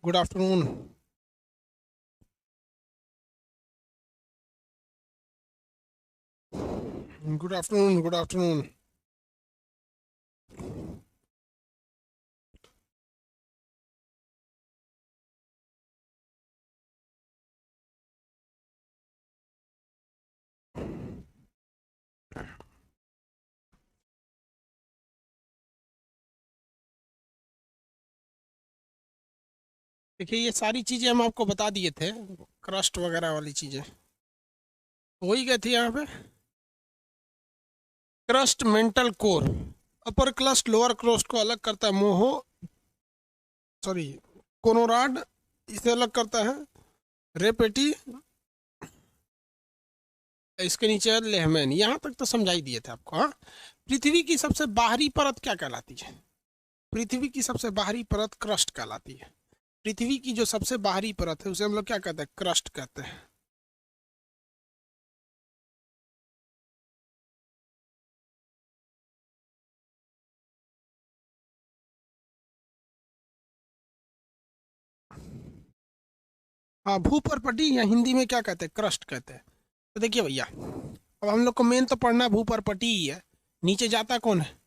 Good afternoon. Good afternoon. Good afternoon. देखिए, ये सारी चीजें हम आपको बता दिए थे, क्रस्ट वगैरह वाली चीजें वही गए थी यहाँ पे। क्रस्ट, मेंटल कोर, अपर क्रस्ट लोअर क्रस्ट को अलग करता है मोहो, सॉरी, कोनोराड, इसे अलग करता है रेपेटी, इसके नीचे है लेहमैन। यहाँ तक तो समझा ही दिए थे आपको। हाँ, पृथ्वी की सबसे बाहरी परत क्या कहलाती है? पृथ्वी की सबसे बाहरी परत क्रस्ट कहलाती है। पृथ्वी की जो सबसे बाहरी परत है उसे हम लोग क्या कहते हैं? क्रस्ट कहते हैं। हाँ, भूपर्पटी या हिंदी में क्या कहते हैं? क्रस्ट कहते हैं। तो देखिए भैया, अब हम लोग को मेन तो पढ़ना भूपर्पटी ही है। नीचे जाता कौन है?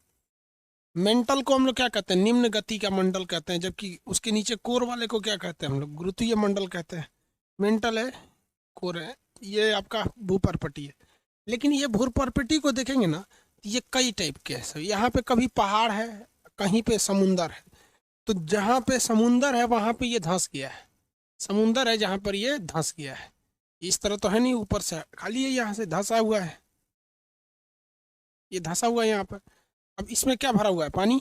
मेंटल को हम लोग क्या कहते हैं? निम्न गति का मंडल कहते हैं। जबकि उसके नीचे कोर वाले को क्या कहते हैं? हम लोग गुरुत्वीय मंडल कहते हैं। मेंटल है, कोर है, ये आपका भूपर्पटी है। लेकिन ये भूपर्पटी को देखेंगे ना, तो ये कई टाइप के हैं। यहाँ पे कभी पहाड़ है, कहीं पे समुंदर है। तो जहाँ पे समुंदर है वहां पे ये धंस गया है। समुंदर है जहां पर ये धंस गया है। इस तरह तो है नहीं, ऊपर से खाली है, यहाँ से धंसा हुआ है। ये धंसा हुआ है यहाँ पर। अब इसमें क्या भरा हुआ है? पानी।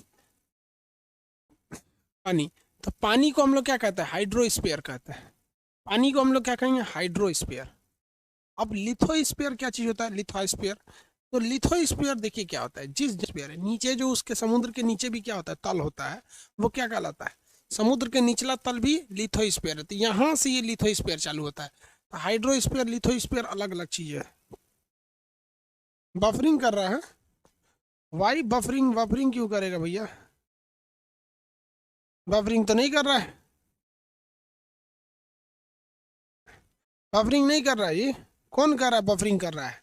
पानी। तो पानी को हम लोग क्या कहते हैं? हाइड्रोस्फीयर कहते हैं। पानी को हम लोग क्या कहेंगे? हाइड्रोस्फीयर। अब लिथोस्फीयर क्या चीज होता है? लिथोस्फीयर। तो लिथोस्फीयर देखिए क्या होता है। जिस स्फीयर है नीचे, जो उसके समुद्र के नीचे भी क्या होता है? तल होता है। वो क्या कहलाता है? समुद्र के निचला तल भी लिथोस्फीयर है। तो यहाँ से ये लिथोस्फीयर चालू होता है। तो हाइड्रोस्फीयर, लिथोस्फीयर अलग अलग चीज है। बफरिंग कर रहा है। Y buffering? बफरिंग क्यों करेगा भैया? बफरिंग तो नहीं कर रहा है। बफरिंग नहीं कर रहा है ये। कौन कर रहा है? बफरिंग कर रहा है।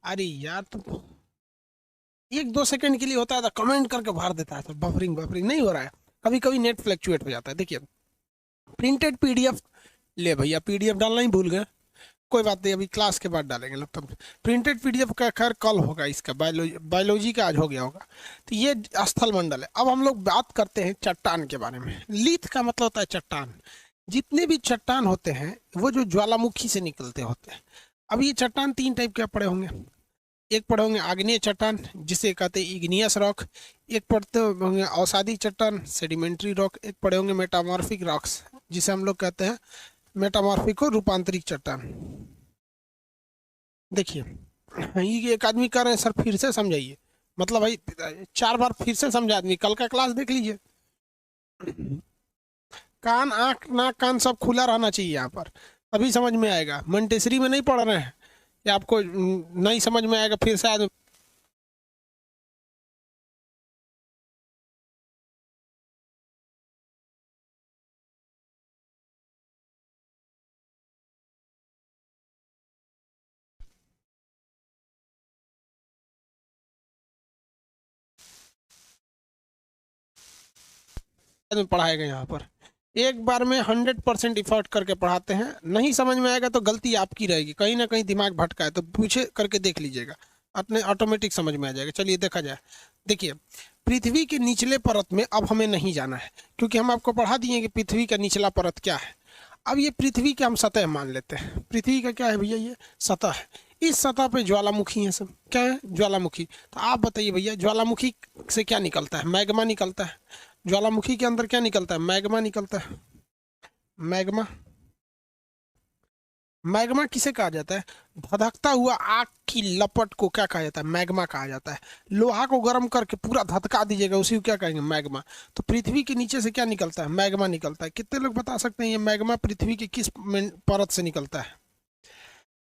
अरे यार, तो 1-2 सेकंड के लिए होता है तो कमेंट करके भर देता है। तो बफरिंग बफरिंग नहीं हो रहा है। कभी कभी नेट फ्लक्चुएट हो जाता है। देखिए, प्रिंटेड पीडीएफ। ले भैया, पीडीएफ डालना ही भूल गए। कोई बात नहीं, अभी क्लास के बाद डालेंगे लोग। तब प्रिंटेड पीडीएफ का खैर कल होगा। इसका बायोलॉजी, बायोलॉजी का आज हो गया होगा। तो ये स्थल मंडल है। अब हम लोग बात करते हैं चट्टान के बारे में। लिथ का मतलब होता है चट्टान। जितने भी चट्टान होते हैं वो जो ज्वालामुखी से निकलते होते हैं। अब ये चट्टान तीन टाइप के पड़े होंगे। एक पड़े होंगे आग्नेय चट्टान, जिसे कहते हैं इग्नियस रॉक। एक पड़ते होंगे अवसादी चट्टान, सेडिमेंट्री रॉक। एक पड़े होंगे मेटामॉर्फिक रॉक्स, जिसे हम लोग कहते हैं मेटामॉर्फिक और रूपांतरिक चट्टान। देखिए, ये एक आदमी कह रहे हैं सर फिर से समझाइए। मतलब भाई, 4 बार फिर से समझा आदमी। कल का क्लास देख लीजिए। कान, आंख, नाक, कान सब खुला रहना चाहिए यहाँ पर, तभी समझ में आएगा। मंटेसरी में नहीं पढ़ रहे हैं कि आपको नहीं समझ में आएगा फिर से आदमी। पढ़ाएगा यहाँ पर। एक बार में 100% इफर्ट करके पढ़ाते हैं। नहीं समझ में आएगा तो गलती आपकी रहेगी, कहीं ना कहीं दिमाग भटका है तो पूछे करके देख लीजिएगा, अपने ऑटोमेटिक समझ में आ जाएगा। चलिए देखा जाए। देखिए, पृथ्वी के निचले परत में अब हमें नहीं जाना है, क्योंकि हम आपको पढ़ा दिए कि पृथ्वी का निचला परत क्या है। अब ये पृथ्वी के हम सतह मान लेते हैं। पृथ्वी का क्या है भैया? ये सतह है। इस सतह पे ज्वालामुखी है सब। क्या है? ज्वालामुखी। तो आप बताइए भैया, ज्वालामुखी से क्या निकलता है? मैग्मा निकलता है। ज्वालामुखी के अंदर क्या निकलता है? मैग्मा निकलता है। मैग्मा। मैग्मा किसे कहा जाता है? धधकता हुआ आग की लपट को क्या कहा जाता है? मैग्मा कहा जाता है। लोहा को गर्म करके पूरा धधका दीजिएगा, उसी को क्या कहेंगे? मैग्मा। तो पृथ्वी के नीचे से क्या निकलता है? मैग्मा निकलता है। कितने लोग बता सकते हैं ये मैग्मा पृथ्वी के किस परत से निकलता है?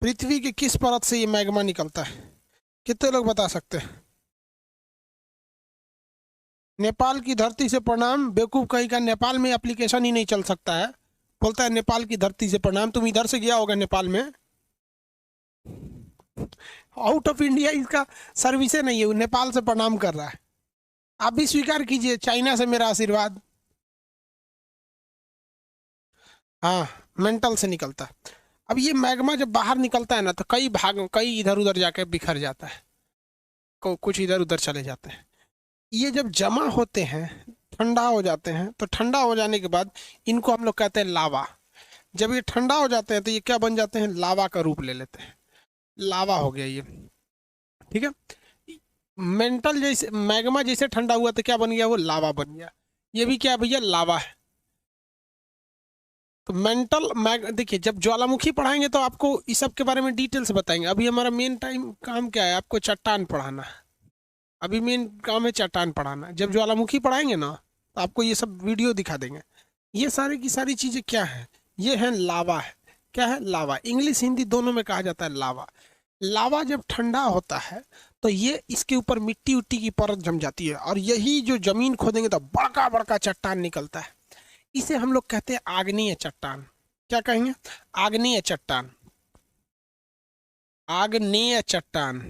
पृथ्वी के किस परत से ये मैग्मा निकलता है? कितने लोग बता सकते हैं? नेपाल की धरती से प्रणाम। बेवकूफ कहीं का, नेपाल में एप्लीकेशन ही नहीं चल सकता है। बोलता है नेपाल की धरती से प्रणाम। तुम इधर से गया होगा नेपाल में, आउट ऑफ इंडिया इसका सर्विस नहीं है, वो नेपाल से प्रणाम कर रहा है। आप भी स्वीकार कीजिए, चाइना से मेरा आशीर्वाद। हाँ, मेंटल से निकलता है। अब ये मैग्मा जब बाहर निकलता है ना, तो कई भाग, कई इधर उधर जाके बिखर जाता है, कुछ इधर उधर चले जाते हैं। ये जब जमा होते हैं, ठंडा हो जाते हैं, तो ठंडा हो जाने के बाद इनको हम लोग कहते हैं लावा। जब ये ठंडा हो जाते हैं तो ये क्या बन जाते हैं, लावा का रूप ले लेते हैं। लावा हो गया ये, ठीक है। मेंटल जैसे मैग्मा जैसे ठंडा हुआ तो क्या बन गया, वो लावा बन गया। ये भी क्या भैया, लावा है। तो मेंटल मैग, देखिए जब ज्वालामुखी पढ़ाएंगे तो आपको इस सब के बारे में डिटेल से बताएंगे। अभी हमारा मेन टाइम काम क्या है, आपको चट्टान पढ़ाना। अभी मेन काम है चट्टान पढ़ाना। जब ज्वालामुखी पढ़ाएंगे ना, तो आपको ये सब वीडियो दिखा देंगे। ये सारी की सारी चीज़ें क्या है, ये है लावा है। क्या है, लावा। इंग्लिश हिंदी दोनों में कहा जाता है लावा। लावा जब ठंडा होता है तो ये इसके ऊपर मिट्टी उट्टी की परत जम जाती है, और यही जो जमीन खोदेंगे तो बड़का बड़का चट्टान निकलता है। इसे हम लोग कहते हैं आग्नेय चट्टान। क्या कहेंगे, आग्नेय चट्टान। आग्नेय चट्टान,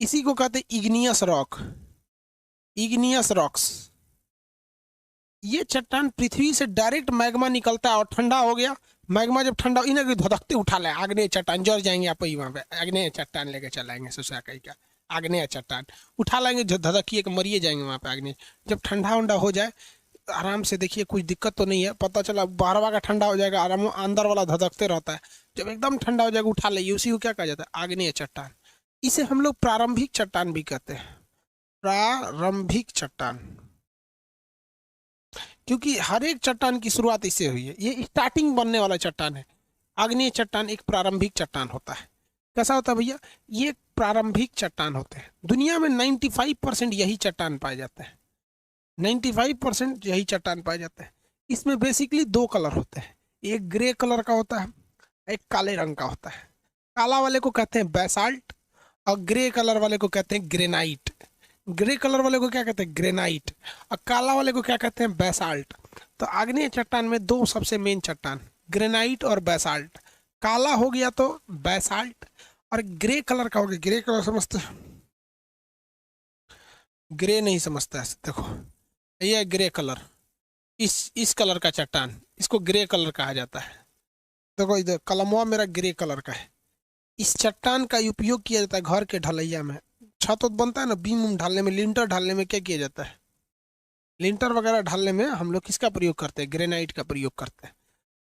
इसी को कहते हैं इग्नियस रॉक, इग्नियस रॉक्स। ये चट्टान पृथ्वी से डायरेक्ट मैग्मा निकलता है और ठंडा हो गया। मैग्मा जब ठंडा, इन्हें धधकते उठा ले, आग्नेय चट्टान। जड़ जाएंगे आप ही वहाँ पे, आग्नेय चट्टान लेके चलाएंगे सुसा कहीं का, आग्नेय चट्टान उठा लाएंगे, जो धधकिए के मरिए जाएंगे वहाँ पे आग्नेय। जब ठंडा उंडा हो जाए आराम से देखिए, कुछ दिक्कत तो नहीं है। पता चला बारहवा का ठंडा हो जाएगा, आराम अंदर वाला धधकते रहता है। जब एकदम ठंडा हो जाएगा उठा लेंगे, उसी को क्या कहा जाता है, आग्नेय चट्टान। इसे हम लोग प्रारंभिक चट्टान भी कहते हैं, प्रारंभिक चट्टान, क्योंकि हर एक चट्टान की शुरुआत इससे हुई है। ये स्टार्टिंग बनने वाला चट्टान है। आग्नेय चट्टान एक प्रारंभिक चट्टान होता है। कैसा होता है भैया, ये प्रारंभिक चट्टान होते हैं। दुनिया में 95% यही चट्टान पाए जाते हैं, 95% यही चट्टान पाए जाते हैं। इसमें बेसिकली दो कलर होते हैं, एक ग्रे कलर का होता है, एक काले रंग का होता है। काला वाले को कहते हैं बैसाल्ट, और ग्रे कलर वाले को कहते हैं ग्रेनाइट। ग्रे कलर वाले को क्या कहते हैं, ग्रेनाइट, और काला वाले को क्या कहते हैं, बैसाल्ट। तो आग्नेय चट्टान में दो सबसे मेन चट्टान, ग्रेनाइट और बैसाल्ट। काला हो गया तो बैसाल्ट, और ग्रे कलर का हो गया, ग्रे कलर समझते, ग्रे नहीं समझता है, देखो ये ग्रे कलर, इस कलर का चट्टान, इसको ग्रे कलर कहा जाता है। देखो इधर कलमवा मेरा ग्रे कलर का है। इस चट्टान का उपयोग किया जाता है घर के ढलैया में। छत बनता है ना, बीम उम ढालने में, लिंटर ढालने में क्या किया जाता है, लिंटर वगैरह ढालने में हम लोग किसका प्रयोग करते हैं, ग्रेनाइट का प्रयोग करते हैं।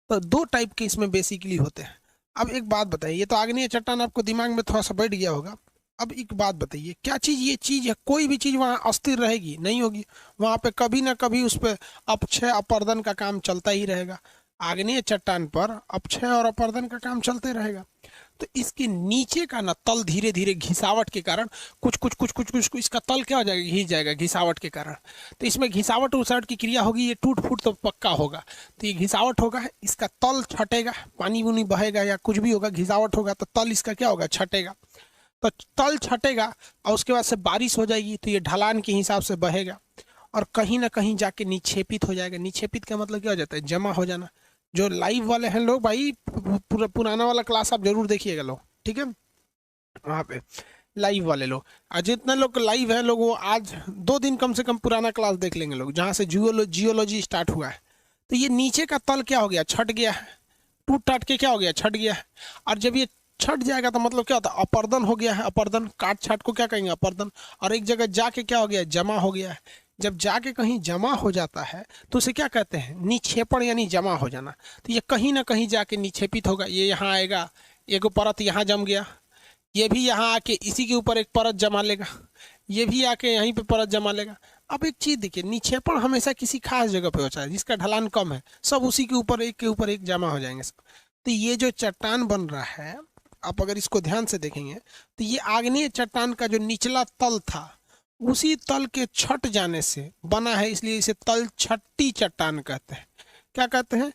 तो दो टाइप के इसमें बेसिकली होते हैं। अब एक बात बताइए, ये तो आग्नेय चट्टान आपको दिमाग में थोड़ा सा बैठ गया होगा। अब एक बात बताइए, क्या चीज़, ये चीज़ है, कोई भी चीज़ वहाँ अस्थिर रहेगी नहीं होगी। वहाँ पे कभी ना कभी उस पर अपक्षय अपर्दन का काम चलता ही रहेगा। आग्नेय चट्टान पर अपक्षय और अपर्दन का काम चलते रहेगा। तो इसके नीचे का ना तल धीरे धीरे घिसावट के कारण कुछ इसका तल क्या हो जाएगा, घिस जाएगा घिसावट के कारण। तो इसमें घिसावट उसावट की क्रिया होगी, ये टूट फूट तो पक्का होगा। तो ये घिसावट होगा, इसका तल छटेगा, पानी उनी बहेगा या कुछ भी होगा, घिसावट होगा तो तल इसका क्या होगा, छटेगा। तो तल छटेगा और उसके बाद से बारिश हो जाएगी, तो ये ढलान के हिसाब से बहेगा और कहीं ना कहीं जाके निक्षेपित हो जाएगा। निक्षेपित का मतलब क्या हो जाता है, जमा हो जाना। जो लाइव वाले हैं लोग भाई, पुराना वाला क्लास आप जरूर देखिएगा लोग, ठीक है, वहाँ पे लाइव वाले लोग। और जितने लोग लाइव हैं लोग, वो आज 2 दिन कम से कम पुराना क्लास देख लेंगे लोग, जहाँ से जियोलॉजी स्टार्ट हुआ है। तो ये नीचे का तल क्या हो गया, छट गया है, टूट टाट के क्या हो गया, छट गया है। और जब ये छट जाएगा तो मतलब क्या होता है, अपर्दन हो गया है। अपर्दन, काट छाट को क्या कहेंगे, अपर्दन। और एक जगह जाके क्या हो गया, जमा हो गया है। जब जाके कहीं जमा हो जाता है तो उसे क्या कहते हैं, निक्षेपण, यानी जमा हो जाना। तो ये कहीं ना कहीं जाके निक्षेपित होगा। ये यहाँ आएगा, एक परत यहाँ जम गया, ये भी यहाँ आके इसी के ऊपर एक परत जमा लेगा, ये भी आके यहीं पे परत जमा लेगा। अब एक चीज़ देखिए, निक्षेपण हमेशा किसी खास जगह पे होता है जिसका ढलान कम है, सब उसी के ऊपर एक जमा हो जाएंगे सब। तो ये जो चट्टान बन रहा है, आप अगर इसको ध्यान से देखेंगे तो ये आग्नेय चट्टान का जो निचला तल था, उसी तल के छट जाने से बना है, इसलिए इसे तल छट्टी चट्टान कहते हैं। क्या कहते हैं,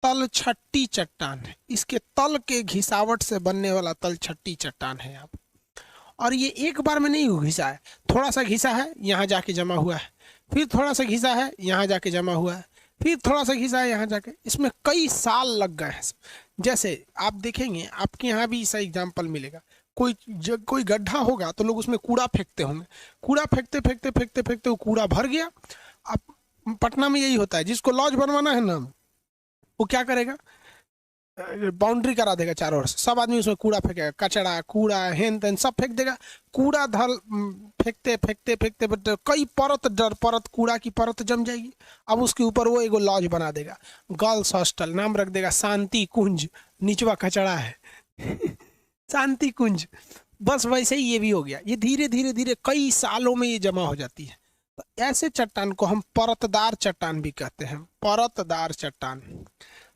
तल छट्टी चट्टान है। इसके तल के घिसावट से बनने वाला तल छट्टी चट्टान है यहाँ। और ये एक बार में नहीं घिसा है, थोड़ा सा घिसा है, यहाँ जाके जमा हुआ है, फिर थोड़ा सा घिसा है यहाँ जाके जमा हुआ है, फिर थोड़ा सा घिसा है यहाँ जाके, इसमें कई साल लग गए हैं। जैसे आप देखेंगे आपके यहाँ भी इसका एग्जाम्पल मिलेगा, कोई गड्ढा होगा तो लोग उसमें कूड़ा फेंकते होंगे, कूड़ा फेंकते फेंकते फेंकते फेंकते वो कूड़ा भर गया। अब पटना में यही होता है, जिसको लॉज बनवाना है ना वो क्या करेगा, बाउंड्री करा देगा चारों ओर से, सब आदमी उसमें कूड़ा फेंकेगा, कचड़ा कूड़ा हेन तेन सब फेंक देगा। कूड़ा धर फेंकते फेंकते फेंकते फेंकते कई परत दर परत कूड़ा की परत जम जाएगी। अब उसके ऊपर वो एगो लॉज बना देगा, गर्ल्स हॉस्टल, नाम रख देगा शांति कुंज, निचवा कचड़ा है शांति कुंज। बस वैसे ही ये भी हो गया, ये धीरे धीरे धीरे कई सालों में ये जमा हो जाती है। तो ऐसे चट्टान को हम परतदार चट्टान भी कहते हैं, परतदार चट्टान।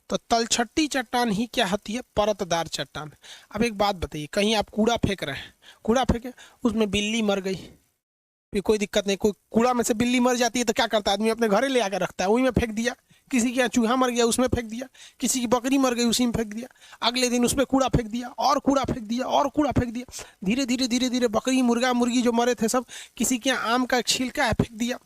तो तलछट्टी चट्टान ही क्या होती है, परतदार चट्टान। अब एक बात बताइए, कहीं आप कूड़ा फेंक रहे हैं, कूड़ा फेंके उसमें बिल्ली मर गई, फिर कोई दिक्कत नहीं, कोई कूड़ा में से बिल्ली मर जाती है तो क्या करता है आदमी, अपने घरे ले आकर रखता है, वही में फेंक दिया। किसी के यहाँ चूहा मर गया उसमें फेंक दिया, किसी की बकरी मर गई उसी में फेंक दिया, अगले दिन उसमें कूड़ा फेंक दिया और कूड़ा फेंक दिया और कूड़ा फेंक दिया। धीरे धीरे धीरे धीरे बकरी मुर्गा मुर्गी जो मरे थे सब, किसी के यहाँ आम का छिलका है फेंक दिया,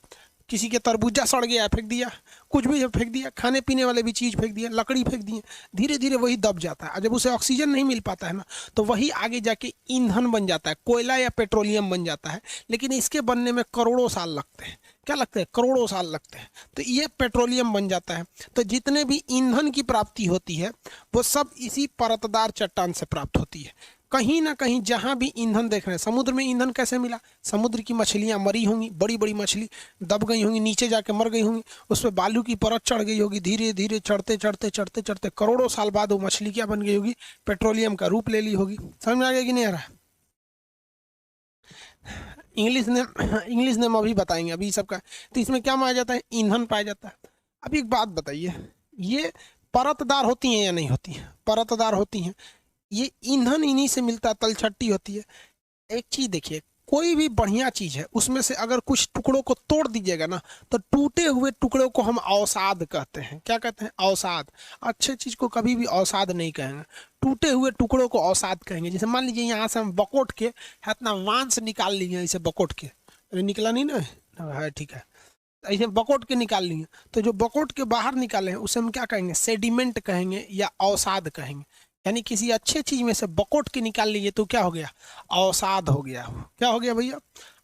किसी के तरबूजा सड़ गया फेंक दिया, कुछ भी फेंक दिया, खाने पीने वाले भी चीज़ फेंक दिया, लकड़ी फेंक दिए। धीरे धीरे वही दब जाता है, और जब उसे ऑक्सीजन नहीं मिल पाता है ना तो वही आगे जाके ईंधन बन जाता है, कोयला या पेट्रोलियम बन जाता है। लेकिन इसके बनने में करोड़ों साल लगते हैं, क्या लगते हैं, करोड़ों साल लगते हैं। तो ये पेट्रोलियम बन जाता है। तो जितने भी ईंधन की प्राप्ति होती है वो सब इसी परतदार चट्टान से प्राप्त होती है। कहीं ना कहीं जहाँ भी ईंधन देख रहे हैं, समुद्र में ईंधन कैसे मिला, समुद्र की मछलियाँ मरी होंगी, बड़ी बड़ी मछली दब गई होंगी, नीचे जाके मर गई होंगी, उस पर बालू की परत चढ़ गई होगी, धीरे धीरे चढ़ते चढ़ते चढ़ते चढ़ते करोड़ों साल बाद वो मछली क्या बन गई होगी, पेट्रोलियम का रूप ले ली होगी। समझ में आ गया कि नहीं आ रहा? इंग्लिश नेम अभी बताएंगे, अभी सबका। तो इसमें क्या माना जाता है, ईंधन पाया जाता है। अब एक बात बताइए, ये परतदार होती हैं या नहीं होती हैं? परतदार होती हैं। ये ईंधन इन्हीं से मिलता है, तलछट्टी होती है। एक चीज देखिए, कोई भी बढ़िया चीज है उसमें से अगर कुछ टुकड़ों को तोड़ दीजिएगा ना तो टूटे हुए टुकड़ों को हम अवसाद कहते हैं। क्या कहते हैं? अवसाद। अच्छे चीज को कभी भी अवसाद नहीं कहेंगे, टूटे हुए टुकड़ों को अवसाद कहेंगे। जैसे मान लीजिए यहाँ से हम बकोट के इतना वांस निकाल लिए, इसे बकोट के, अरे निकला नहीं ना है, ठीक है, ऐसे बकोट के निकाल लिए, तो जो बकोट के बाहर निकाले हैं उसे हम क्या कहेंगे, सेडिमेंट कहेंगे या अवसाद कहेंगे। यानी किसी अच्छे चीज में से बकोट के निकाल लीजिए तो क्या हो गया, अवसाद हो गया। क्या हो गया भैया?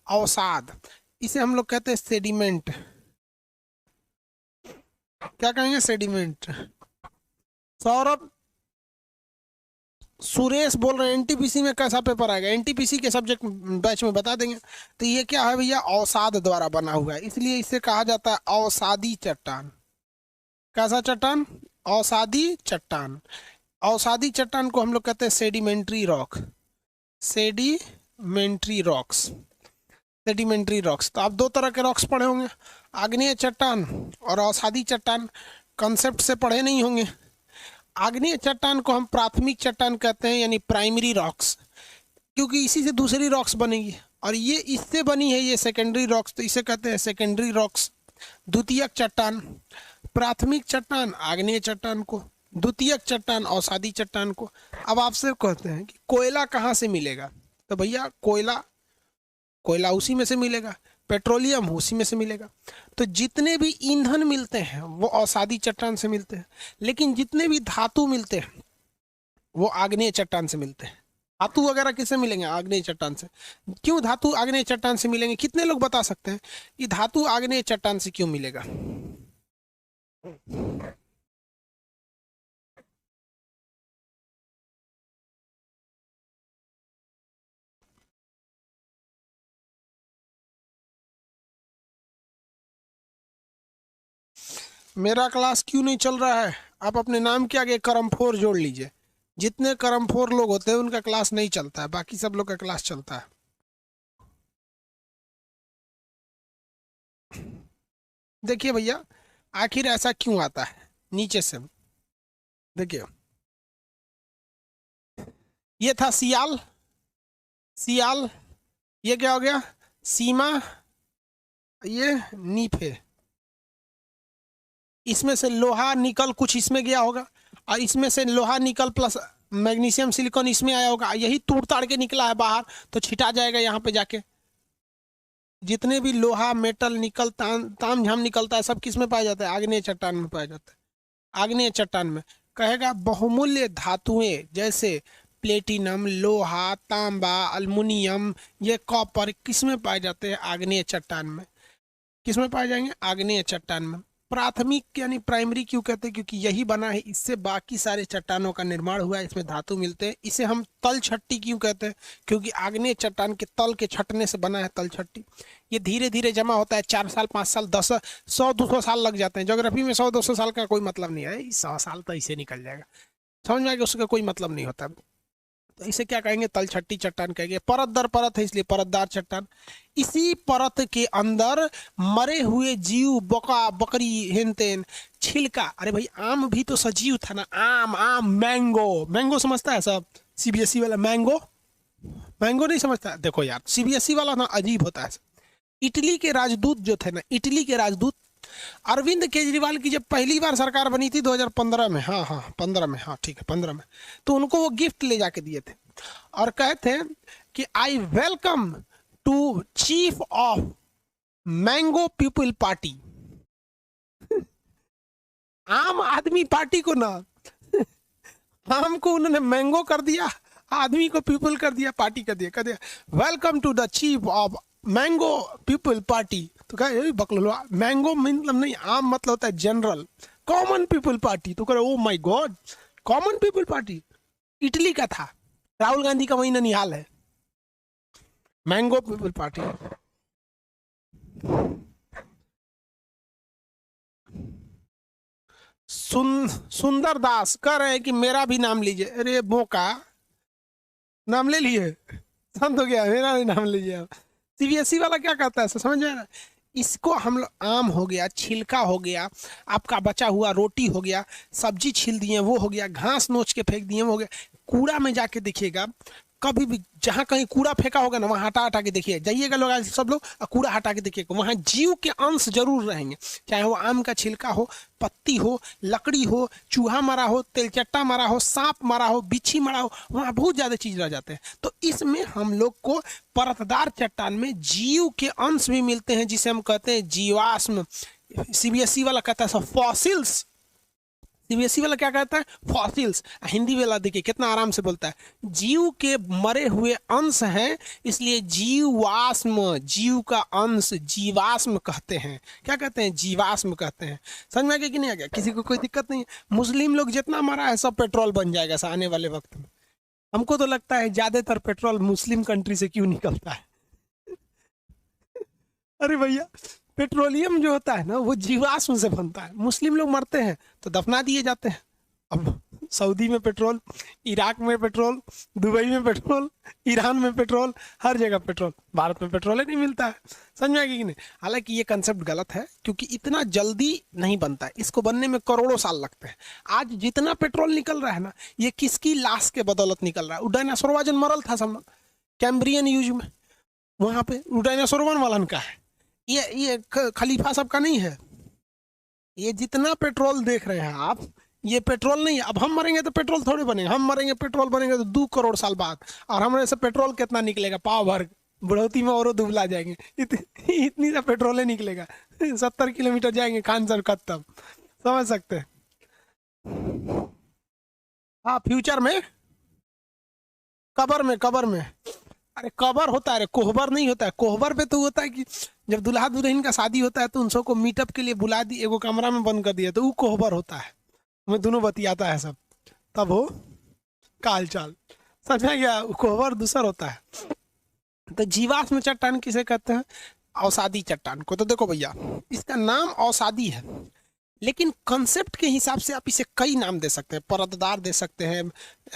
अवसाद। इसे हम लोग कहते हैं सेडिमेंट। क्या कहेंगे? सेडिमेंट। सौरभ, सुरेश बोल रहे हैं एनटीपीसी में कैसा पेपर आएगा, एनटीपीसी के सब्जेक्ट बैच में बता देंगे। तो ये क्या है भैया, अवसाद द्वारा बना हुआ है, इसलिए इसे कहा जाता है अवसादी चट्टान। कैसा चट्टान? अवसादी चट्टान। अवसादी चट्टान को हम लोग कहते हैं sedimentary rock. Sedimentary rocks, sedimentary rocks. तो आप दो तरह के रॉक्स पढ़े होंगे, आग्नेय चट्टान और अवसादी चट्टान। कंसेप्ट से पढ़े नहीं होंगे। आग्नेय चट्टान को हम प्राथमिक चट्टान कहते हैं, यानी प्राइमरी रॉक्स, क्योंकि इसी से दूसरी रॉक्स बनेगी, और ये इससे बनी है, ये सेकेंडरी रॉक्स, तो इसे कहते हैं सेकेंडरी रॉक्स। द्वितीयक चट्टान, प्राथमिक चट्टान आग्नेय चट्टान को, द्वितीयक चट्टान अवसादी चट्टान को। अब आपसे कहते हैं कि कोयला कहाँ से मिलेगा, तो भैया कोयला उसी में से मिलेगा, पेट्रोलियम उसी में से मिलेगा। तो जितने भी ईंधन मिलते हैं वो अवसादी चट्टान से मिलते हैं, लेकिन जितने भी धातु मिलते हैं वो आग्नेय चट्टान से मिलते हैं। धातु वगैरह किससे मिलेंगे? आग्नेय चट्टान से। क्यों धातु आग्नेय चट्टान से मिलेंगे? कितने लोग बता सकते हैं कि धातु आग्नेय चट्टान से क्यों मिलेगा? मेरा क्लास क्यों नहीं चल रहा है? आप अपने नाम के आगे करमफोर जोड़ लीजिए। जितने करमफोर लोग होते हैं उनका क्लास नहीं चलता है, बाकी सब लोग का क्लास चलता है। देखिए भैया, आखिर ऐसा क्यों आता है? नीचे से देखिए, ये था सियाल, सियाल, ये क्या हो गया, सीमा, ये नीफे। इसमें से लोहा निकल कुछ इसमें गया होगा, और इसमें से लोहा निकल प्लस मैग्नीशियम सिलिकॉन इसमें आया होगा, यही तोड़ ताड़ के निकला है बाहर, तो छिटा जाएगा यहाँ पे जाके। जितने भी लोहा मेटल निकल ताम झाम निकलता है सब किस में पाया जाता है? आग्नेय चट्टान में पाया जाता है। आग्नेय चट्टान में। कहेगा बहुमूल्य धातुएं जैसे प्लेटिनम, लोहा, तांबा, अल्मुनियम, ये कॉपर किस में पाए जाते हैं? आग्नेय चट्टान में। किस में पाए जाएंगे? आग्नेय चट्टान में। प्राथमिक यानी प्राइमरी क्यों कहते हैं? क्योंकि यही बना है, इससे बाकी सारे चट्टानों का निर्माण हुआ है, इसमें धातु मिलते हैं। इसे हम तल छट्टी क्यों कहते हैं? क्योंकि आग्नेय चट्टान के तल के छटने से बना है तल छट्टी। ये धीरे धीरे जमा होता है, 4 साल 5 साल 10 100 200 साल लग जाते हैं। ज्योग्राफी में 100 200 साल का कोई मतलब नहीं है, 100 साल तो इसे निकल जाएगा। समझ में आएगा, उसका कोई मतलब नहीं होता। तो इसे क्या कहेंगे? तलछट्टी चट्टान कहेंगे। परत दर परत है इसलिए परतदार चट्टान। इसी परत के अंदर मरे हुए जीव, बका बकरी, हेन तेन, छिलका। अरे भाई आम भी तो सजीव था ना। आम आम मैंगो, मैंगो समझता है सब? सीबीएसई वाला मैंगो, मैंगो नहीं समझता? देखो यार सीबीएसई वाला ना अजीब होता है। इटली के राजदूत जो थे ना, इटली के राजदूत, अरविंद केजरीवाल की जब पहली बार सरकार बनी थी 2015 में, हाँ हाँ 15 में, हाँ ठीक है 15 में, तो उनको वो गिफ्ट ले जाके दिए थे और कहे थे कि I welcome to chief of mango people party. Aam Aadmi party को ना, आम को उन्होंने मैंगो कर दिया, आदमी को पीपल कर दिया, पार्टी कर दिया, welcome to the chief of mango people party. तो कहे बकलो, मैंगो मतलब नहीं, आम मतलब होता है जनरल, कॉमन पीपल पार्टी। तो कहे oh my God, common people party Italy का था, राहुल गांधी का वही ननिहाल है, मैंगो पीपल पार्टी। सुंदर दास कह रहे हैं कि मेरा भी नाम लीजिए। अरे मौका, नाम ले लिए, शांत हो गया, मेरा भी नाम लीजिए आप। सीबीएसई वाला क्या कहता है समझ में ना? इसको हम लोग, आम हो गया, छिलका हो गया, आपका बचा हुआ रोटी हो गया, सब्जी छील दिए वो हो गया, घास नोच के फेंक दिए वो हो गया। कूड़ा में जाके देखिएगा, कभी भी जहाँ कहीं कूड़ा फेंका होगा ना, वहाँ हटा हटा के देखिए, जाइएगा लोग आज सब लोग, कूड़ा हटा के देखिएगा, वहाँ जीव के अंश जरूर रहेंगे। चाहे वो आम का छिलका हो, पत्ती हो, लकड़ी हो, चूहा मरा हो, तेलचट्टा मरा हो, सांप मरा हो, बिच्छी मरा हो, वहाँ बहुत ज्यादा चीज रह जाते हैं। तो इसमें हम लोग को परतदार चट्टान में जीव के अंश भी मिलते हैं, जिसे हम कहते हैं जीवाश्म। सीबीएसई वाला कहता है फॉसिल्स, सीबीएसई वाला क्या कहता है? फॉसिल्स। हिंदी वाला देखिए कितना आराम से बोलता है, जीव के मरे हुए अंश हैं, इसलिए जीवाश्म, जीव का अंश जीवाश्म कहते हैं। क्या कहते हैं? जीवाश्म कहते हैं। समझ में आ गया कि नहीं आ गया? किसी को कोई दिक्कत नहीं है? मुस्लिम लोग जितना मरा है सब पेट्रोल बन जाएगा आने वाले वक्त में। हमको तो लगता है ज्यादातर पेट्रोल मुस्लिम कंट्री से क्यों निकलता है? अरे भैया, पेट्रोलियम जो होता है ना वो जीवाश्म से बनता है। मुस्लिम लोग मरते हैं तो दफना दिए जाते हैं। अब सऊदी में पेट्रोल, इराक में पेट्रोल, दुबई में पेट्रोल, ईरान में पेट्रोल, हर जगह पेट्रोल। भारत में पेट्रोल ही नहीं मिलता है। समझ में आएगी कि नहीं? हालांकि ये कंसेप्ट गलत है, क्योंकि इतना जल्दी नहीं बनता है, इसको बनने में करोड़ों साल लगते हैं। आज जितना पेट्रोल निकल रहा है ना, ये किसकी लाश के बदौलत निकल रहा है? वो डायनासोर वाजन मरल था सब कैम्ब्रियन यूज में, वहां पे डायनासोर वन वालन का है। ये खलीफा सबका नहीं है। ये जितना पेट्रोल देख रहे हैं आप, ये पेट्रोल नहीं है। अब हम मरेंगे तो पेट्रोल थोड़ी बनेगा, हम मरेंगे पेट्रोल बनेंगे तो 2 करोड़ साल बाद, और हमारे से पेट्रोल कितना निकलेगा? पाव भर, बुढ़ौती में और दुबला जाएंगे। इतनी सा पेट्रोल ही निकलेगा। 70 किलोमीटर जाएंगे खान सर खत्म। समझ सकते हैं? हाँ फ्यूचर में, कबर में, कबर में। अरे कबर होता है, अरे कोहबर नहीं होता है। कोहबर पे तो होता है कि जब दुल्हा दुल्हन का शादी होता है तो उन सबको मीटअप के लिए बुला दी, एगो कमरा में बंद कर दिया, तो वो कोहबर होता है। मैं दोनों बतियाता है सब, तब हो काल चाल। समझ में गया? कोहबर दूसर होता है। तो जीवाश्म चट्टान किसे कहते हैं? औसादी चट्टान को। तो देखो भैया, इसका नाम औसादी है, लेकिन कंसेप्ट के हिसाब से आप इसे कई नाम दे सकते हैं। परतदार दे सकते हैं,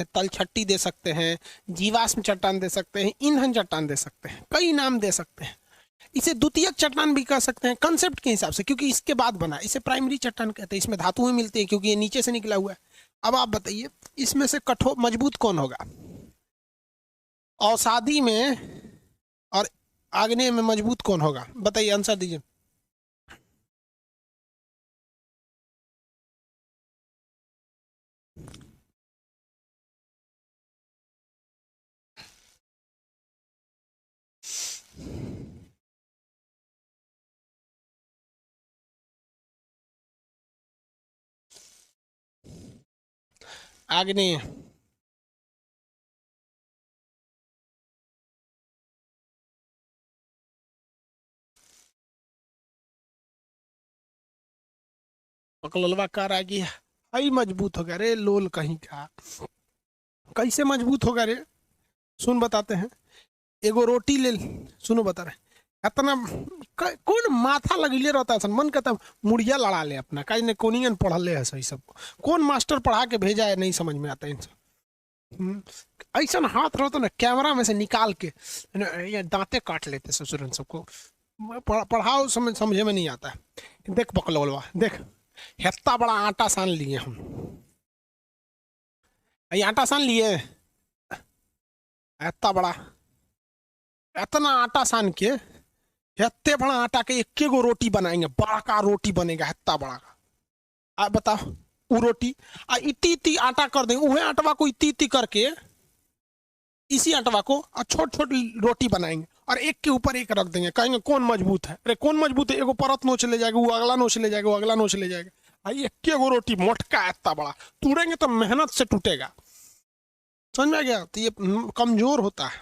तलछट्टी दे सकते हैं, जीवाश्म चट्टान दे सकते हैं, ईंधन चट्टान दे सकते हैं, कई नाम दे सकते हैं। इसे द्वितीयक चट्टान भी कह सकते हैं कंसेप्ट के हिसाब से, क्योंकि इसके बाद बना। इसे प्राइमरी चट्टान कहते हैं, इसमें धातुएं मिलती है क्योंकि ये नीचे से निकला हुआ है। अब आप बताइए, इसमें से कठोर मजबूत कौन होगा? औसादी में और आग्नेय में मजबूत कौन होगा? बताइए, आंसर दीजिए। आग्नेय, बकलोलवा कार आ गया। आई मजबूत हो गया रे लोल कहीं का। कैसे मजबूत होगा रे? सुन बताते हैं। एगो रोटी ले, सुनो बता रहे इतना कौन माथा लगिले रहता है, मन कहता मुड़िया लड़ा ले अपना, कहीं ने कोनियन पढ़ल है सही सब। कौन मास्टर पढ़ा के भेजा है नहीं समझ में आता इनसे। ऐसा हाथ रहो तो ना कैमरा में से निकाल के ये दांते काट लेते ससुरन सबको। पढ़ाओ समझे में नहीं आता है। देख बकलोलवा देख, हेत्ता बड़ा आटा सान लिए हम। ये आटा सान लिए इतना बड़ा, इतना आटा सान के इतने बड़ा आटा के एक गो रोटी बनाएंगे, बड़ा का रोटी बनेगा इतना बड़ा का। आप बताओ वो रोटी आ इतनी इतनी आटा कर देंगे, वह आटवा को इतनी इतनी करके इसी आटवा को छोट छोट रोटी बनाएंगे और एक के ऊपर एक रख देंगे, कहेंगे कौन मजबूत है। अरे कौन मजबूत है? एगो परत नोच ले जाएगा, वो अगला नोच ले जाएगा, वो अगला नोच ले जाएगा। भाई एक गो रोटी मोटका इतना बड़ा तोड़ेंगे तो मेहनत से टूटेगा। समझ में आ गया? तो ये कमजोर होता है,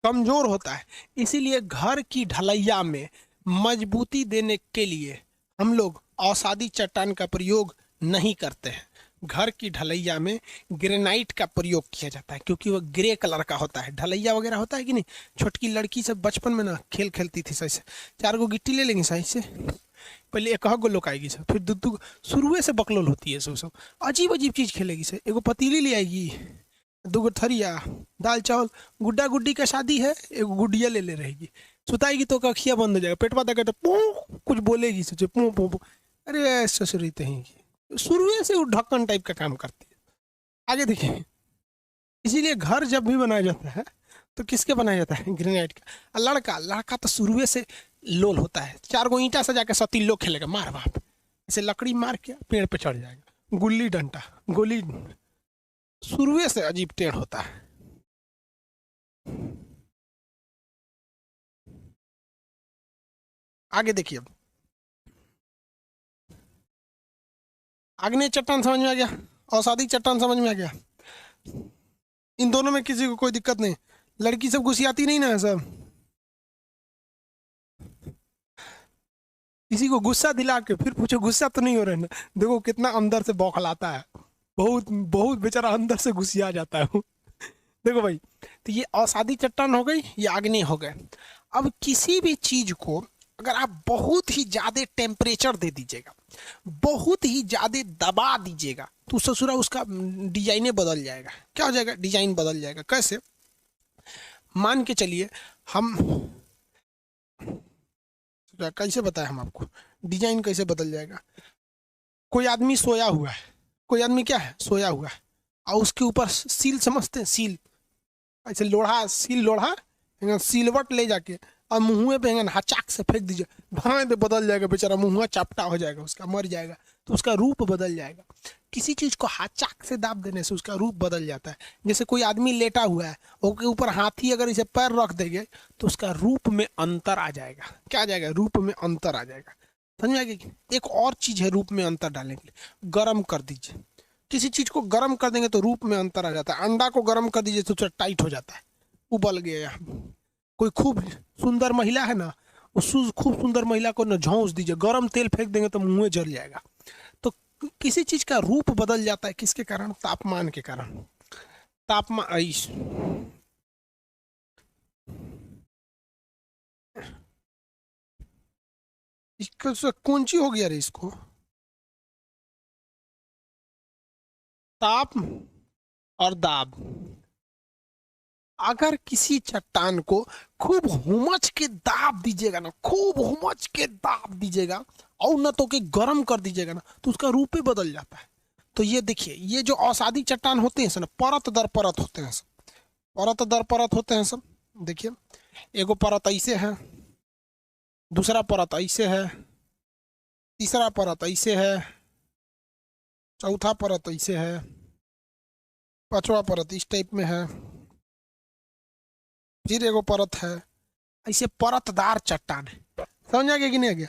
कमजोर होता है। इसीलिए घर की ढलैया में मजबूती देने के लिए हम लोग औषधि चट्टान का प्रयोग नहीं करते हैं। घर की ढलैया में ग्रेनाइट का प्रयोग किया जाता है क्योंकि वह ग्रे कलर का होता है। ढलैया वगैरह होता है कि नहीं, छोटकी लड़की सब बचपन में ना खेल खेलती थी सही से, 4 गो गिट्टी ले लेंगे सही से, पहले एक गो लोकाएगी सर, फिर दू शुरुए से बकलोल होती है सब अजीब अजीब चीज़ खेलेगी सर। एगो पतीली ले आएगी, 2 गो थरिया, दाल चावल, गुड्डा गुड्डी का शादी है, एगो गुड्डिया ले ले रहेगी, सुताएगी तो कखिया बंद हो जाएगा, पेटवा देगा तो पू कुछ बोलेगी सोचे पू पू पू। अरे ससुरी तहीं शुरू से वो ढक्कन टाइप का काम करती है। आगे देखिए, इसीलिए घर जब भी बनाया जाता है तो किसके बनाया जाता है? ग्रेनाइट का। लड़का लड़का तो शुरू से लोल होता है, 4 गो ईंटा सजा के सतीलो खेलेगा मार बाप, ऐसे लकड़ी मार के पेड़ पे चढ़ जाएगा। गुल्ली डंडा, गोली शुरू से अजीब टेढ़ होता है। आगे देखिए, अब आग्नेय चट्टान समझ में आ गया, औषधि चट्टान समझ में आ गया। इन दोनों में किसी को कोई दिक्कत नहीं, लड़की सब घुसियाती नहीं ना है सब। किसी को गुस्सा दिला के फिर पूछो गुस्सा तो नहीं हो रहा है ना, देखो कितना अंदर से बौखलाता है, बहुत बहुत बेचारा अंदर से घुसिया जाता है। देखो भाई, तो ये औषधि चट्टान हो गई, ये आग्नेय हो गए। अब किसी भी चीज को अगर आप बहुत ही ज्यादा टेम्परेचर दे दीजिएगा, बहुत ही ज्यादा दबा दीजिएगा, तो ससुरा उसका डिजाइन बदल जाएगा। क्या हो जाएगा? डिजाइन बदल जाएगा। कैसे? मान के चलिए हम, कैसे बताएं हम आपको डिजाइन कैसे बदल जाएगा। कोई आदमी सोया हुआ है, कोई आदमी क्या है? सोया हुआ है, और उसके ऊपर सील, समझते हैं सील, ऐसे लोढ़ा, सील लोढ़ा, सिलवट ले जाके और मुँह पे हचाक से फेंक दीजिए, भाई पे बदल जाएगा बेचारा, मुँह चपटा हो जाएगा उसका, मर जाएगा, तो उसका रूप बदल जाएगा। किसी चीज को हाचाक से दाब देने से उसका रूप बदल जाता है। जैसे कोई आदमी लेटा हुआ है, उसके ऊपर हाथी अगर इसे पैर रख देंगे तो उसका रूप में अंतर आ जाएगा। क्या आ जाएगा? रूप में अंतर आ जाएगा। समझ में आ गया? एक और चीज है रूप में अंतर डालने के लिए, गर्म कर दीजिए। किसी चीज को गर्म कर देंगे तो रूप में अंतर आ जाता है। अंडा को गर्म कर दीजिए तो टाइट हो जाता है, उबल गया। कोई खूब सुंदर महिला है ना, उस खूब सुंदर महिला को ना झोंस दीजिए, गरम तेल फेंक देंगे तो मुंह जल जाएगा। तो किसी चीज का रूप बदल जाता है, किसके कारण? तापमान के कारण। तापमान इसको कौन सी हो गया रे इसको? ताप और दाब। अगर किसी चट्टान को खूब हुमच के दाब दीजिएगा ना, खूब हुमच के दाब दीजिएगा और न तो के गर्म कर दीजिएगा ना, तो उसका रूप ही बदल जाता है। तो ये देखिए, ये जो औषधि चट्टान होते हैं सब, परत दर परत होते हैं सब, परत दर परत होते हैं सब। देखिए, एगो परत ऐसे है, दूसरा परत ऐसे है, तीसरा परत ऐसे है, चौथा परत ऐसे है, पांचवा परत इस टाइप में है, फिर एगो परत है, ऐसे परतदार चट्टान है। समझ आ गया कि नहीं आ गया?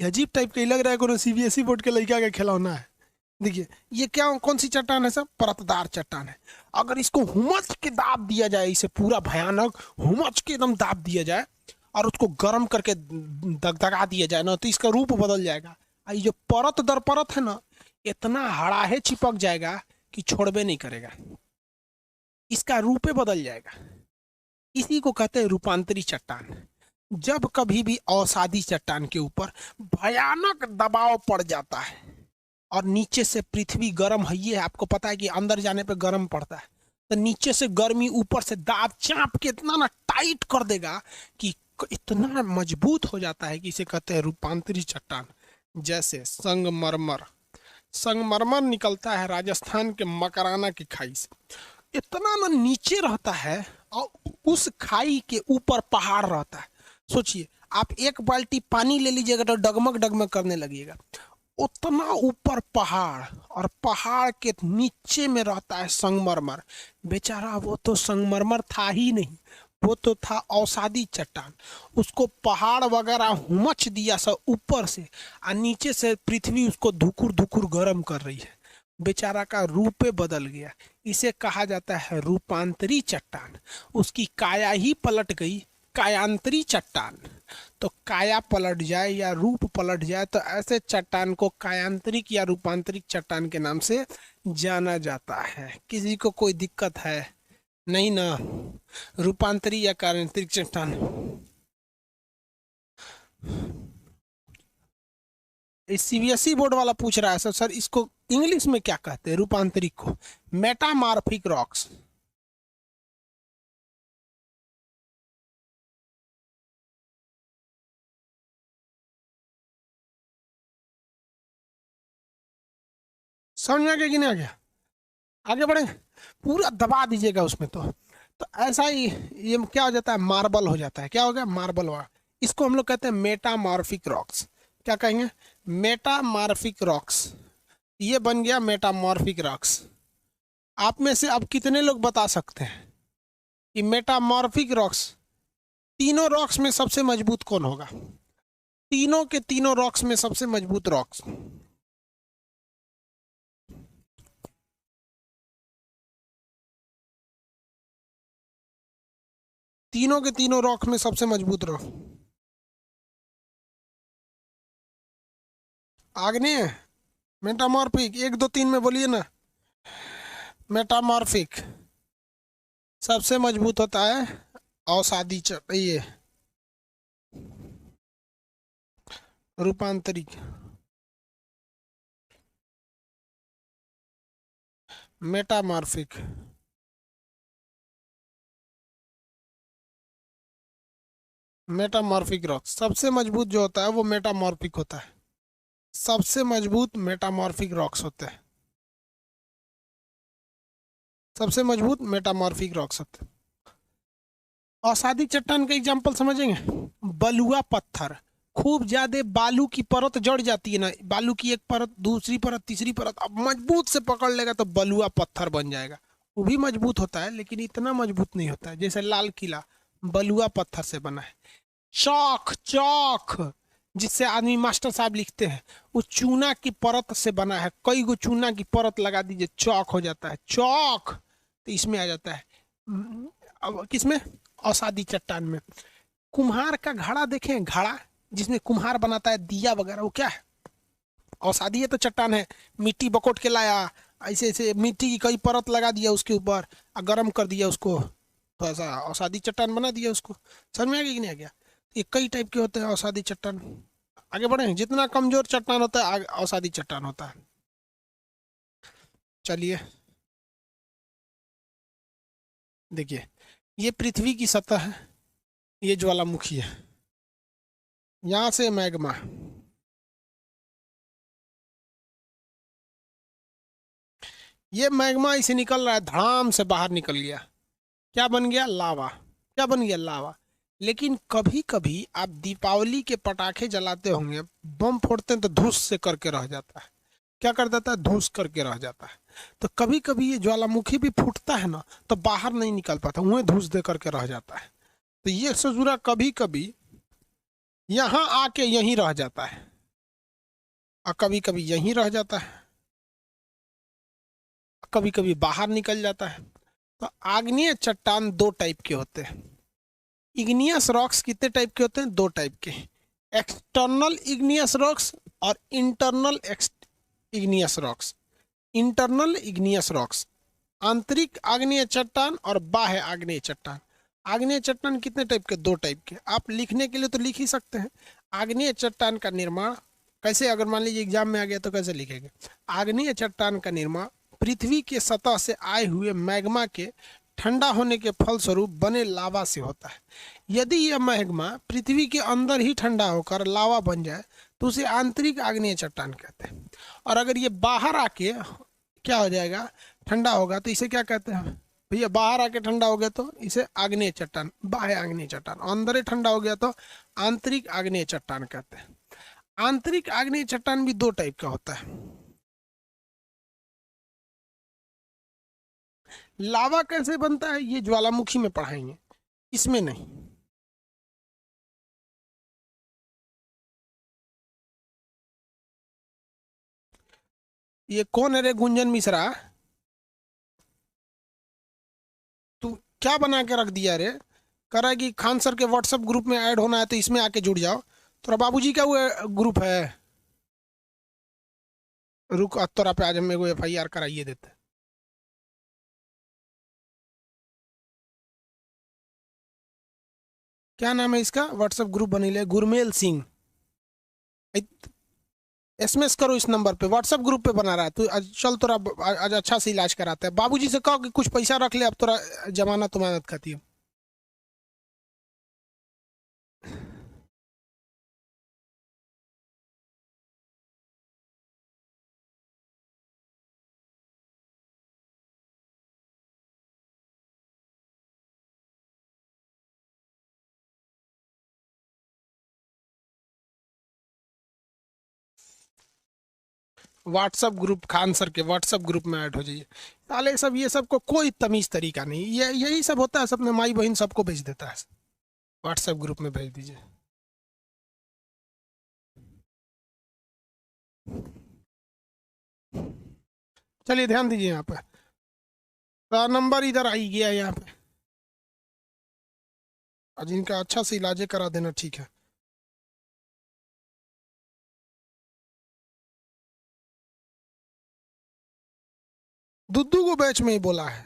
ये अजीब टाइप का ही लग रहा है, कोनो सीबीएसई बोर्ड के लड़का का खिलौना है। देखिए ये क्या, कौन सी चट्टान है सर? परतदार चट्टान है। अगर इसको हुमच के दाब दिया जाए, इसे पूरा भयानक हुमच के एकदम दाब दिया जाए और उसको गर्म करके दगदगा दिया जाए ना, तो इसका रूप बदल जाएगा। ये जो परत दर परत है ना, इतना हड़ाहे चिपक जाएगा कि छोड़बे नहीं करेगा, इसका रूपे बदल जाएगा। इसी को कहते हैं रूपांतरी चट्टान। जब कभी भी अवसादी चट्टान के ऊपर भयानक दबाव पड़ जाता है और नीचे से पृथ्वी गर्म है, ये आपको पता है कि अंदर जाने पे गर्म पड़ता है, तो नीचे से गर्मी ऊपर से दाब चाप के इतना ना टाइट कर देगा कि इतना मजबूत हो जाता है कि इसे कहते हैं रूपांतरी चट्टान। जैसे संगमरमर, संगमरमर निकलता है राजस्थान के मकराना की खाई से, इतना ना नीचे रहता है और उस खाई के ऊपर पहाड़ रहता है। सोचिए आप एक बाल्टी पानी ले लीजिएगा तो डगमग डगमग करने लगेगा, उतना ऊपर पहाड़, और पहाड़ के नीचे में रहता है संगमरमर। बेचारा वो तो संगमरमर था ही नहीं, वो तो था अवसादी चट्टान। उसको पहाड़ वगैरह हुमच दिया सब ऊपर से, और नीचे से पृथ्वी उसको धुकुर धुकुर गर्म कर रही है। बेचारा का रूपे बदल गया। इसे कहा जाता है रूपांतरी चट्टान। उसकी काया ही पलट गई, कायांतरी चट्टान। तो काया पलट जाए या रूप पलट जाए तो ऐसे चट्टान को कायांतरिक या रूपांतरिक चट्टान के नाम से जाना जाता है। किसी को कोई दिक्कत है नहीं ना? रूपांतरी या कायांतरिक चट्टान, सीबीएसई बोर्ड वाला पूछ रहा है सर, सर इसको इंग्लिश में क्या कहते हैं रूपांतरिक को? Metamorphic rocks. समझ में आ गया कि नहीं आ गया? आगे बढ़े, पूरा दबा दीजिएगा उसमें तो ऐसा ही ये क्या हो जाता है, मार्बल हो जाता है। क्या हो गया? मार्बल हुआ। इसको हम लोग कहते हैं मेटामॉर्फिक रॉक्स। क्या कहेंगे? Metamorphic rocks. ये बन गया मेटामॉर्फिक रॉक्स। आप में से अब कितने लोग बता सकते हैं कि मेटामॉर्फिक रॉक्स, तीनों रॉक्स में सबसे मजबूत कौन होगा? तीनों के तीनों रॉक्स में सबसे मजबूत रॉक्स, तीनों के तीनों रॉक में सबसे मजबूत रॉक आग्नेय, मेटामॉर्फिक, 1 2 3 में बोलिए ना। मेटामॉर्फिक सबसे मजबूत होता है अवसादी ये रूपांतरिक। मेटामॉर्फिक मेटामॉर्फिक रॉक सबसे मजबूत जो होता है वो मेटामॉर्फिक होता है। सबसे मजबूत मेटामॉर्फिक रॉक्स होते हैं, सबसे मजबूत मेटामॉर्फिक रॉक्स होते हैं। अवसादी चट्टान का एग्जांपल समझेंगे? बलुआ पत्थर, खूब ज्यादा बालू की परत जड़ जाती है ना, बालू की एक परत, दूसरी परत, तीसरी परत, अब मजबूत से पकड़ लेगा तो बलुआ पत्थर बन जाएगा। वो भी मजबूत होता है लेकिन इतना मजबूत नहीं होता है। जैसे लाल किला बलुआ पत्थर से बना है। चौक, चौक जिससे आदमी मास्टर साहब लिखते हैं, वो चूना की परत से बना है। कई गो चूना की परत लगा दीजिए, चौक हो जाता है। चौक तो इसमें आ जाता है। अब किसमें? अवसादी चट्टान में। कुम्हार का घड़ा देखें, घड़ा जिसमें कुम्हार बनाता है दिया वगैरह, वो क्या है? अवसादी है तो चट्टान है। मिट्टी बकोट के लाया, ऐसे ऐसे मिट्टी की कई परत लगा दिया उसके ऊपर और गर्म कर दिया उसको, तो ऐसा अवसादी चट्टान बना दिया उसको। समझ में आ गया कि नहीं आ गया? ये कई टाइप के होते हैं अवसादी चट्टान। आगे बढ़े, जितना कमजोर चट्टान होता है अवसादी चट्टान होता है। चलिए देखिए, ये पृथ्वी की सतह है, ये ज्वालामुखी है, यहाँ से मैग्मा, ये मैग्मा इसे निकल रहा है, धड़ाम से बाहर निकल गया। क्या बन गया? लावा। क्या बन गया? लावा। लेकिन कभी कभी आप दीपावली के पटाखे जलाते होंगे, बम फोड़ते हैं तो धूस से करके रह जाता है। क्या कर देता है? धूस करके रह जाता है। तो कभी कभी ये ज्वालामुखी भी फूटता है ना, तो बाहर नहीं निकल पाता, वहीं धूस दे करके रह जाता है। तो ये सजुरा कभी कभी यहाँ आके यहीं रह जाता है और कभी कभी यहीं रह जाता है। कभी कभी बाहर निकल जाता है। तो आग्नेय चट्टान दो टाइप के होते हैं। इग्नियस रॉक्स कितने टाइप के होते हैं? दो टाइप के, एक्सटर्नल इग्नियस रॉक्स और internal igneous rocks. Internal igneous rocks आंतरिक आग्नेय चट्टान और बाह्य आग्नेय चट्टान। आग्नेय चट्टान कितने टाइप के? दो टाइप के। आप लिखने के लिए तो लिख ही सकते हैं। आग्नेय चट्टान का निर्माण कैसे, अगर मान लीजिए एग्जाम में आ गया तो कैसे लिखेंगे? आग्नेय चट्टान का निर्माण पृथ्वी के सतह से आए हुए मैग्मा के ठंडा होने के फलस्वरूप बने लावा से होता है। यदि यह मैग्मा पृथ्वी के अंदर ही ठंडा होकर लावा बन जाए तो उसे आंतरिक आग्नेय चट्टान कहते हैं। और अगर ये बाहर आके क्या हो जाएगा, ठंडा होगा, तो इसे क्या कहते हैं भैया? बाहर आके ठंडा हो गया तो इसे आग्नेय चट्टान, बाह्य आग्नेय चट्टान। अंदर ही ठंडा हो गया तो आंतरिक आग्नेय चट्टान कहते हैं। आंतरिक आग्नेय चट्टान भी दो टाइप का होता है। लावा कैसे बनता है ये ज्वालामुखी में पढ़ाएंगे, इसमें नहीं। ये कौन है रे गुंजन मिश्रा? तू क्या बना के रख दिया रे? कह रहा है कि खान सर के व्हाट्सएप ग्रुप में ऐड होना है तो इसमें आके जुड़ जाओ। तोरा बाबूजी का वो ग्रुप है? रुक, तोरा पे आज हम एगो FIR कराइए देते हैं। क्या नाम है इसका? व्हाट्सएप ग्रुप बनी ले, गुरमेल सिंह। SMS करो इस नंबर पे, व्हाट्सएप ग्रुप पे बना रहा है तू। आज चल तोरा आज अच्छा से इलाज कराते हैं। बाबूजी से कहो कि कुछ पैसा रख ले, अब तोरा जमानत तुमानत खाती है। व्हाट्सएप ग्रुप, खान सर के व्हाट्सएप ग्रुप में ऐड हो जाइए। साले सब ये सब को कोई तमीज तरीका नहीं, ये यही सब होता है। सबने माई बहन सबको भेज देता है। व्हाट्सएप ग्रुप में भेज दीजिए। चलिए ध्यान दीजिए यहाँ पे, तो नंबर इधर आई गया है यहाँ पे। आज इनका अच्छा से इलाज करा देना, ठीक है? दुद्दू को बैच में ही बोला है।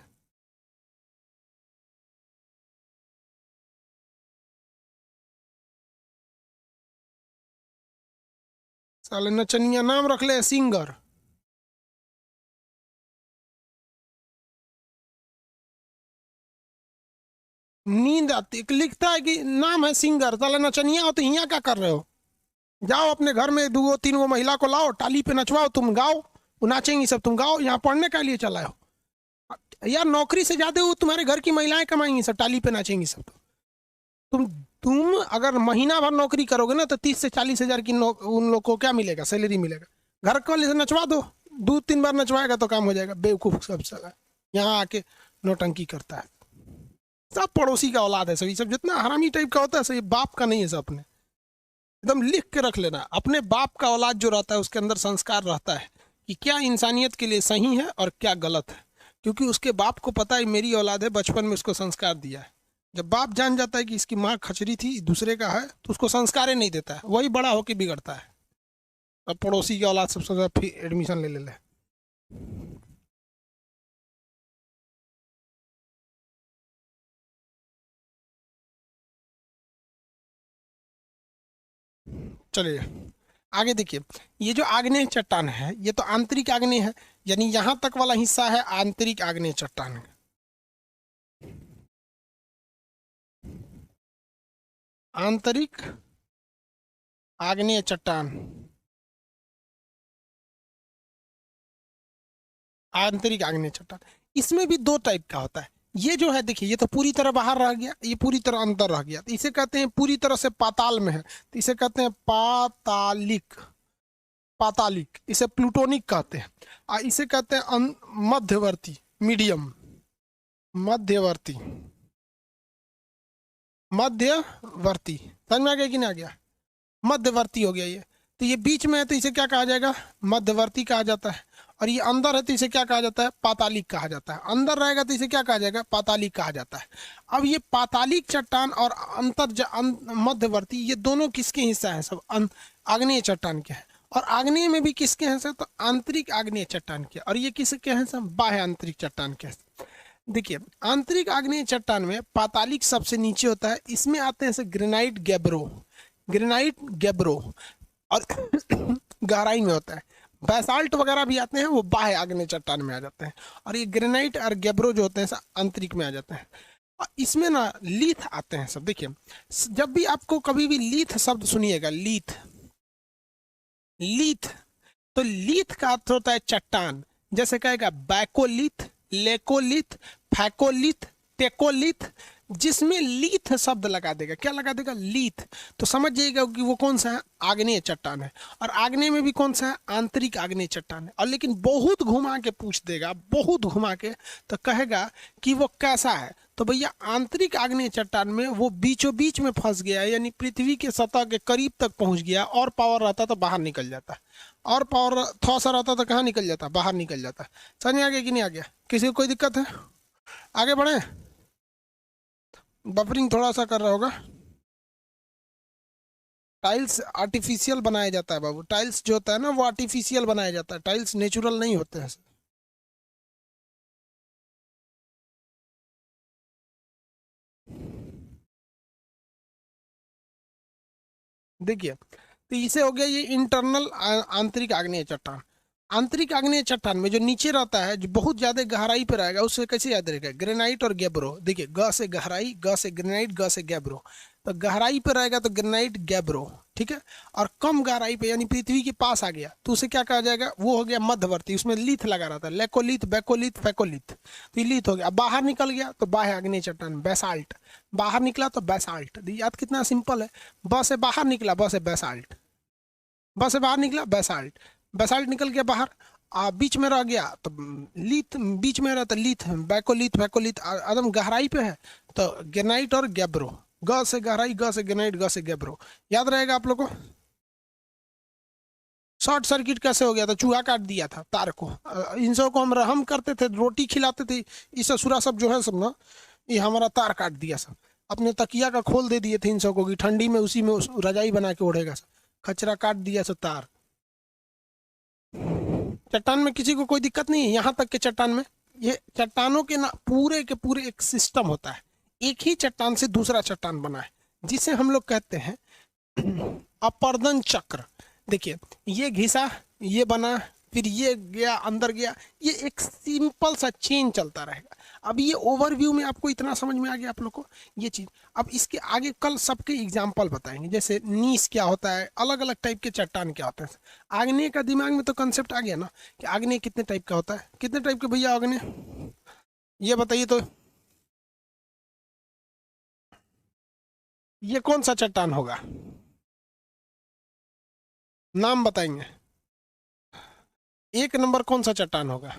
साले नचनिया नाम रख ले सिंगर। नींद आती, लिखता है कि नाम है सिंगर। साले नचनिया हो तो यहाँ क्या कर रहे हो? जाओ अपने घर में दो तीन गो महिला को लाओ, टाली पे नचवाओ, तुम गाओ, वो नाचेंगी सब, तुम गाओ। यहाँ पढ़ने के लिए चला हो यार? नौकरी से ज्यादा वो तुम्हारे घर की महिलाएं कमाएंगी सब, टाली पे नाचेंगी सब। तुम अगर महीना भर नौकरी करोगे ना तो 30 से 40 हजार की उन लोग को क्या मिलेगा? सैलरी मिलेगा। घर वाले से नचवा दो, 2-3 बार नचवाएगा तो काम हो जाएगा। बेवकूफ सब साला यहाँ आके नौटंकी करता है। सब पड़ोसी का औलाद है, सभी सब जितना हरामी टाइप का होता है सही बाप का नहीं है। सब अपने एकदम लिख के रख लेना, अपने बाप का औलाद जो रहता है उसके अंदर संस्कार रहता है कि क्या इंसानियत के लिए सही है और क्या गलत है। क्योंकि उसके बाप को पता है मेरी औलाद है, बचपन में उसको संस्कार दिया है। जब बाप जान जाता है कि इसकी माँ खचरी थी, दूसरे का है, तो उसको संस्कार ही नहीं देता है, वही बड़ा होकर बिगड़ता है। अब पड़ोसी की औलाद सबसे ज्यादा फिर एडमिशन ले ले। चलिए आगे देखिए। ये जो आग्नेय चट्टान है ये तो आंतरिक आग्नेय है, यानी यहां तक वाला हिस्सा है आंतरिक आग्नेय चट्टान। आंतरिक आग्नेय चट्टान, आंतरिक आग्नेय चट्टान, इसमें भी दो टाइप का होता है। ये जो है देखिए, ये तो पूरी तरह बाहर रह गया, ये पूरी तरह अंदर रह गया, तो इसे कहते हैं पूरी तरह से पाताल में है, तो इसे कहते हैं पातालिक। पातालिक, इसे प्लूटोनिक कहते हैं। इसे कहते हैं मध्यवर्ती, मीडियम, मध्यवर्ती, मध्यवर्ती। समझ में आ गया कि नहीं आ गया? मध्यवर्ती हो गया ये। तो ये बीच में है तो इसे क्या कहा जाएगा? मध्यवर्ती कहा जाता है। और ये अंदर है तो इसे क्या कहा जाता है, पातालिक कहा जाता है। अंदर रहेगा तो इसे क्या कहा जाएगा, पातालिक कहा जाता है। अब ये पातालिक चट्टान और मध्यवर्ती ये दोनों किसके हिस्सा हैं, सब आग्नेय चट्टान के हैं। और आग्नेय में भी किसके हैं सर, तो आंतरिक आग्नेय चट्टान के। और ये किसके हैं सर, बाह्य आंतरिक चट्टान के। देखिए आंतरिक आग्नेय चट्टान में पातालिक सबसे नीचे होता है, इसमें आते हैं sir granite gabbro, granite gabbro और गहराई में होता है। बैसाल्ट वगैरह भी आते हैं, वो बाह्य आग्नेय चट्टान में आ जाते हैं। और ये ग्रेनाइट और गैब्रो जो होते हैं सर आंतरिक में आ जाते हैं। और इसमें ना लीथ आते हैं सब। देखिए जब भी आपको कभी भी लीथ शब्द सुनिएगा, लीथ लीथ, तो लीथ का अर्थ होता है चट्टान। जैसे कहेगा बैकोलिथ, लेकोलिथ, फैकोलिथ, टेकोलिथ, जिसमें लीथ शब्द लगा देगा, क्या लगा देगा, लीथ, तो समझ जाइएगा कि वो कौन सा है, आग्नेय चट्टान है। और आग्नेय में भी कौन सा है, आंतरिक आग्नेय चट्टान है। और लेकिन बहुत घुमा के पूछ देगा, बहुत घुमा के, तो कहेगा कि वो कैसा है, तो भैया आंतरिक आग्नेय चट्टान में वो बीचों बीच में फंस गया है, यानी पृथ्वी के सतह के करीब तक पहुंच गया। और पावर रहता तो बाहर निकल जाता, और पावर थोड़ा सा रहता तो कहाँ निकल जाता, बाहर निकल जाता। समझ में आ गया कि नहीं आ गया, किसी को कोई दिक्कत है, आगे बढ़े। बफरिंग थोड़ा सा कर रहा होगा। टाइल्स आर्टिफिशियल बनाया जाता है बाबू, टाइल्स जो होता है ना वो आर्टिफिशियल बनाया जाता है, टाइल्स नेचुरल नहीं होते हैं। देखिए तो इसे हो गया ये इंटरनल आंतरिक आग्नेय चट्टान। आंतरिक आग्नेय चट्टान में जो नीचे रहता है, जो बहुत ज्यादा गहराई पर रहेगा, उससे कैसे याद रहेगा, ग्रेनाइट और गैब्रो। देखिए ग से गहराई, ग से ग्रेनाइट, ग से गैब्रो, तो गहराई पर रहेगा तो ग्रेनाइट गैब्रो, ठीक है। और कम गहराई पे यानी पृथ्वी के पास आ गया तो उसे क्या कहा जाएगा, वो हो गया मध्यवर्ती, उसमें लिथ लगा रहता है, लेकोलिथ, बैकोलिथ, फैकोलिथ, तो ये लिथ हो गया। बाहर निकल गया तो बाह्य आग्नेय चट्टान, बैसाल्ट, बाहर निकला तो बैसाल्ट। याद कितना सिंपल है, ब से बाहर निकला, ब से बैसाल्ट, ब से बाहर निकला बैसाल्ट, बैसाल्ट निकल गया बाहर, बीच में रह गया तो लीथ, बीच में रहता लीथ, बैकोलिथ, फैकोलिथ, एकदम गहराई पे है तो ग्रेनाइट और गैब्रो, ग से गहराई, ग से ग्रेनाइट, ग से गैब्रो। याद रहेगा आप लोग को। शॉर्ट सर्किट कैसे हो गया था, चूहा काट दिया था तार को। इन सब को हम रहम करते थे, रोटी खिलाते थे, ये ससुरा सब जो है सब ना, ये हमारा तार काट दिया सब, अपने तकिया का खोल दे दिए थे इन सबको कि ठंडी में उसी में रजाई बना के ओढ़ेगा सब, खचरा काट दिया सब तार। चट्टान में किसी को कोई दिक्कत नहीं है, यहाँ तक के चट्टान में, ये चट्टानों के ना पूरे के पूरे एक सिस्टम होता है, एक ही चट्टान से दूसरा चट्टान बना है, जिसे हम लोग कहते हैं अपर्दन चक्र। देखिए ये घिसा, ये बना, फिर ये गया अंदर गया, ये एक सिंपल सा चेन चलता रहेगा। अब ये ओवरव्यू में आपको इतना समझ में आ गया आप लोग को ये चीज। अब इसके आगे कल सबके एग्जाम्पल बताएंगे, जैसे नीस क्या होता है, अलग अलग टाइप के चट्टान क्या होते हैं। आग्नेय का दिमाग में तो कंसेप्ट आ गया ना कि आग्नेय कितने टाइप का होता है, कितने टाइप के भैया आग्नेय, ये बताइए तो। ये कौन सा चट्टान होगा, नाम बताएंगे, एक नंबर कौन सा चट्टान होगा।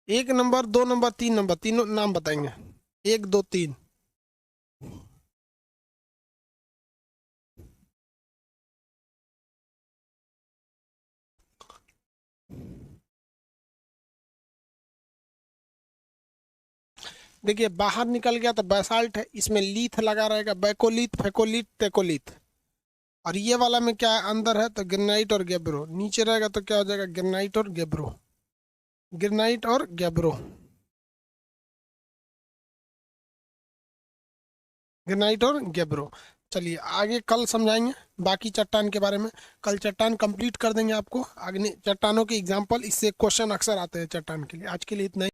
एक नंबर, दो नंबर, तीन नंबर, तीनों नाम बताएंगे, एक दो तीन। देखिए बाहर निकल गया तो बैसाल्ट है, इसमें लीथ लगा रहेगा, बैकोलिथ, फेकोलिथ, टेकोलिथ। और ये वाला में क्या है, अंदर है तो ग्रेनाइट और गैब्रो, नीचे रहेगा तो क्या हो जाएगा, ग्रेनाइट और गैब्रो, ग्रेनाइट और गैब्रो, ग्रेनाइट और गैब्रो। चलिए आगे कल समझाएंगे बाकी चट्टान के बारे में, कल चट्टान कंप्लीट कर देंगे आपको, आगे चट्टानों के एग्जाम्पल, इससे क्वेश्चन अक्सर आते हैं चट्टान के लिए। आज के लिए इतना ही।